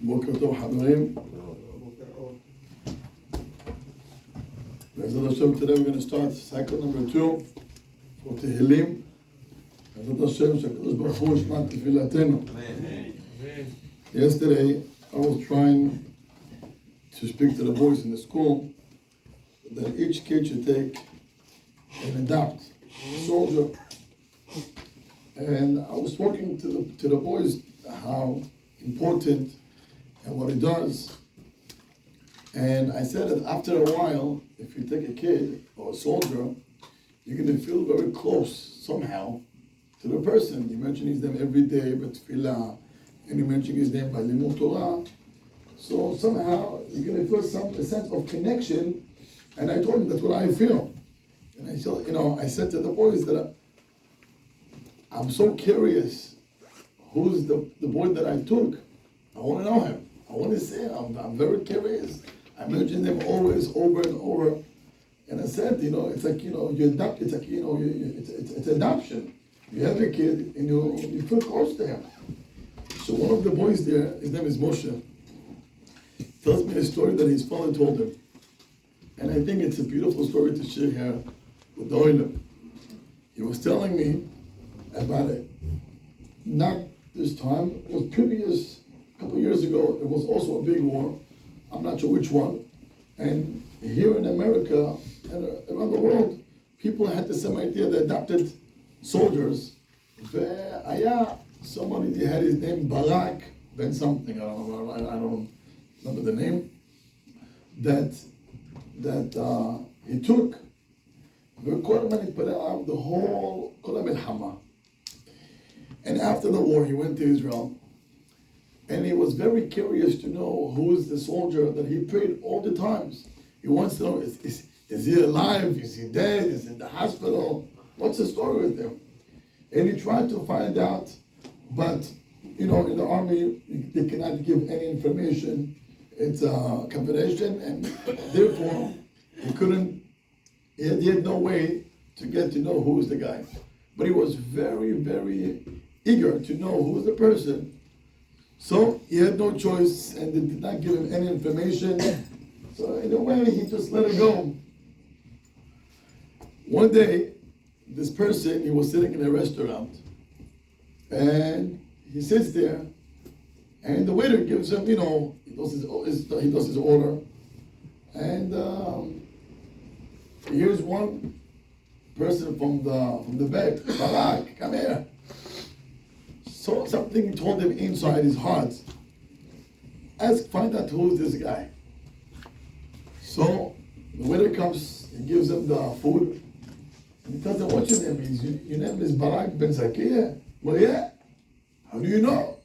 בוקר טוב חברים. בעזרת השם, today we're going to start cycle number 2 for תהילים. בעזרת השם, שהקדוש ברוך הוא ישמע תפילתנו. Yesterday I was trying to speak to the boys in the school that each kid should take and adopt a soldier. And I was talking to the boys how important and what it does. And I said that after a while, if you take a kid or a soldier, you're going to feel very close somehow to the person. You mention his name every day, but tefillah, and you mention his name by limud Torah. So somehow you're going to feel a sense of connection. And I told him that's what I feel. And I said, I said to the boys that I'm so curious who's the boy that I took. I want to know him. I want to see him. I'm very curious. I mention him always over and over. And I said, it's like, you adopt, it's like, it's adoption. You have a kid and you feel close to him. So one of the boys there, his name is Moshe, tells me a story that his father told him. And I think it's a beautiful story to share here with the Oilam. He was telling me about it. Not this time, it was previous, a couple of years ago, it was also a big war. I'm not sure which one. And here in America and around the world, people had the same idea. They adopted soldiers. Somebody, they had his name Barak, Ben something, I don't remember the name, that he took. The whole and after the war, he went to Israel. And he was very curious to know who is the soldier that he prayed all the times. He wants to know, is he alive? Is he dead? Is he in the hospital? What's the story with him? And he tried to find out, but, in the army, they cannot give any information. It's confidential, and therefore, he had no way to get to know who is the guy. But he was very, very eager to know who is the person. So he had no choice, and they did not give him any information. So in a way, he just let it go. One day, this person, he was sitting in a restaurant, and he sits there, and the waiter gives him, he does his order, and here's one person from the back, Barak, come here. So something told him inside his heart, find out who is this guy. So the waiter comes, he gives him the food, and he tells him, what's your name? Your name is Barak Ben Zakir? Well, yeah. How do you know?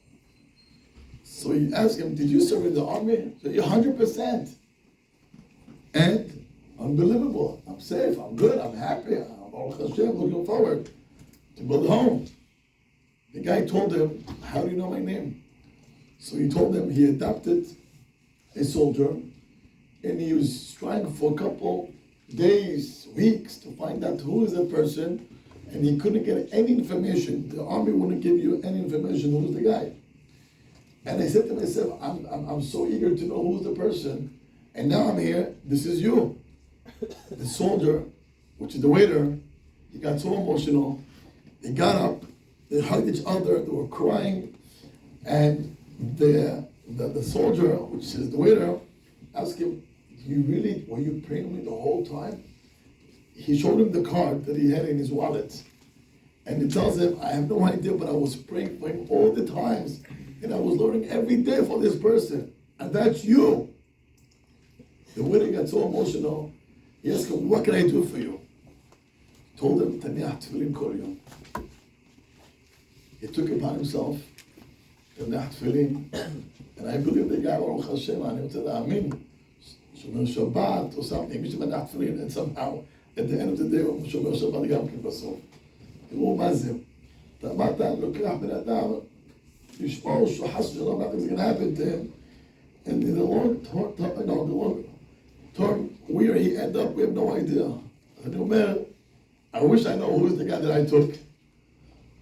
So he asks him, did you serve in the army? So you're 100%. And unbelievable. I'm safe, I'm good, I'm happy. I'm looking forward to build a home. The guy told him, how do you know my name? So he told him he adopted a soldier, and he was trying for a couple days, weeks to find out who is that person, and he couldn't get any information. The army wouldn't give you any information who's the guy. And I said to myself, I'm so eager to know who's the person, and now I'm here, this is you. The soldier, which is the waiter, he got so emotional, he got up, they hugged each other, they were crying, and the soldier, which is the waiter, asked him, were you praying with me the whole time? He showed him the card that he had in his wallet, and he tells him, I have no idea, but I was praying for him all the times, and I was learning every day for this person, and that's you. The waiter got so emotional, he asked him, what can I do for you? He told him, Taniach Tefillin Kol Yom. He took it upon himself, Taniach Tefillin, and I believe the guy, Baruch Hashem, I want to להאמין, Shomer Shabbat or something, Mishta Taniach Tefillin, and somehow, at the end of the day, Shomer Shabbat גם כן בסוף. תראו מה זה. אתה אמרת, לוקח בן אדם, לשמור שחס ושלום, nothing's going to happen to him, and the Lord told where he ended up, we have no idea. אני אומר, I wish I know who is the guy that I took.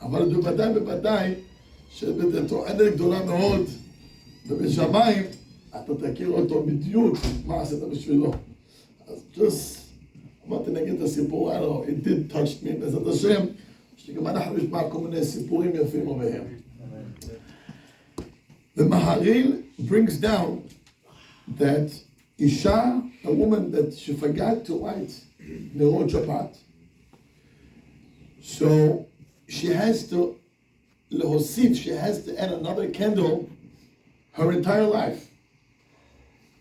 אבל בוודאי שבתועלת גדולה מאוד ובשמיים אתה תכיר אותו בדיוק מה עשית בשבילו. אז אמרתי נגיד את הסיפור, it did touch me, בעזרת השם, שגם אנחנו נשמע כל מיני סיפורים יפים עליהם. The Maharil brings down that Isha, a woman that she forgot to light Nerot Shabbat, so she has to add another candle her entire life.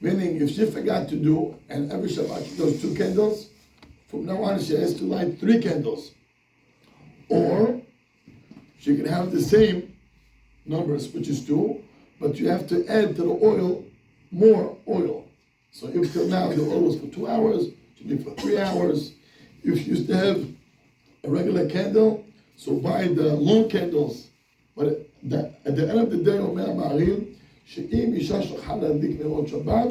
Meaning, if she forgot to do, and every Shabbat she does 2 candles, from now on she has to light 3 candles. Or she can have the same numbers, which is 2, but you have to add to the oil more oil. So if till now the oil was for 2 hours, it should be for 3 hours. If you used to have a regular candle, so buy the long candles. But at the end of the day, Omer Ma'aril, שאם אישה שכחה להדליק נרות שבת,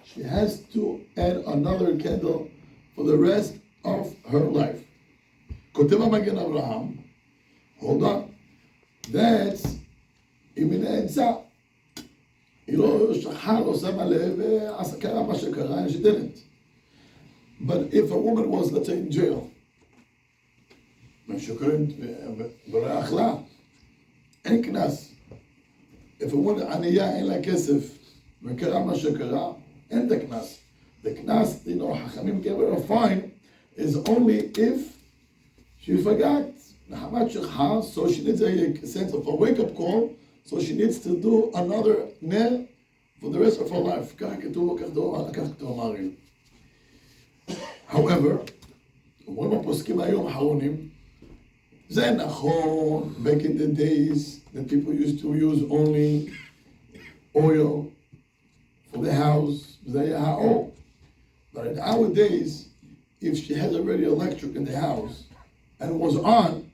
she has to add another candle for the rest of her life. כותב המגן אברהם, hold on, that's אם היא נאנסה. היא לא שכחה, לא שמה לב, קרה מה שקרה, and she didn't. But if a woman was, let's say, in jail, ולא אכלה, אין קנס. If a woman ענייה אין לה כסף וקרה מה שקרה, אין את הקנס. The קנס, חכמים give her a fine, is only if she forgot. נחמת שכחה, so she needs a sense of a wake-up call, so she needs to do another ner for the rest of her life. כך כתוב, כך כתוב המהר"ל. However, אומרים הפוסקים היום האחרונים, זה נכון, back in the days that people used to use only oil for the house, זה היה האור. But in our days, if she has already electric in the house and it was on,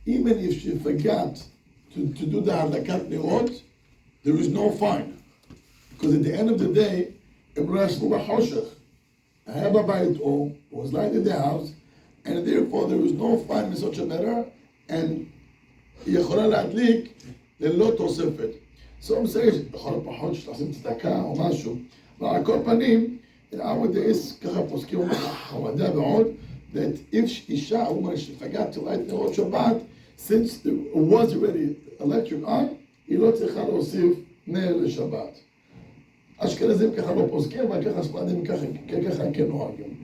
even if she forgot to do the הדליקת נרות, there is no fine. Because at the end of the day, הם לא ישבו בחושך. היה בבית אור, was light in the house, and therefore there is no fine in such a matter, and היא יכולה להדליק ללא תוספת. So I'm saying, לכל הפחות שתעשים צדקה או משהו, אבל על כל פנים, in our days, ככה פוסקים חמדיה ועוד, that if אישה, a woman, she forgot to light נרות שבת, since it was already electric on, היא לא צריכה להוסיף נר לשבת. אשכנזים ככה לא פוסקים, אבל ככה ספרדים ככה כן נוהגים.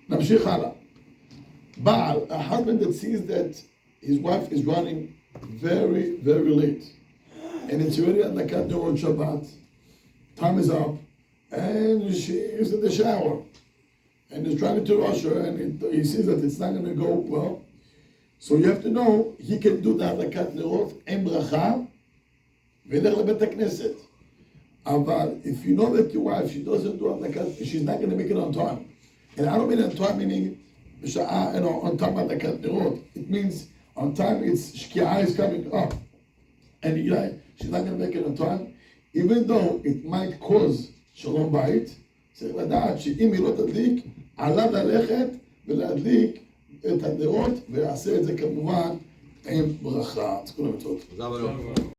נמשיך הלאה. Baal, a husband that sees that his wife is running very, very late, and it's already הדליקת נרות Shabbat, time is up, and she is in the shower, and is trying to rush her, and he sees that it's not going to go well. So you have to know, he can do the הדליקת נרות עם ברכה, וילך לבית הכנסת. אבל if you know that your wife, she doesn't do הדליקת, she's not going to make it on time. And I don't mean on time meaning בשעה, on time הדליקת נרות. It means on time it's שקיעה is coming up. And she's not going to make it on time. Even though it might cause שלום בית, צריך לדעת שאם היא לא תדליק, עליו ללכת ולהדליק את הנרות, ויעשה את זה כמובן עם ברכה. תיקונה מצוות.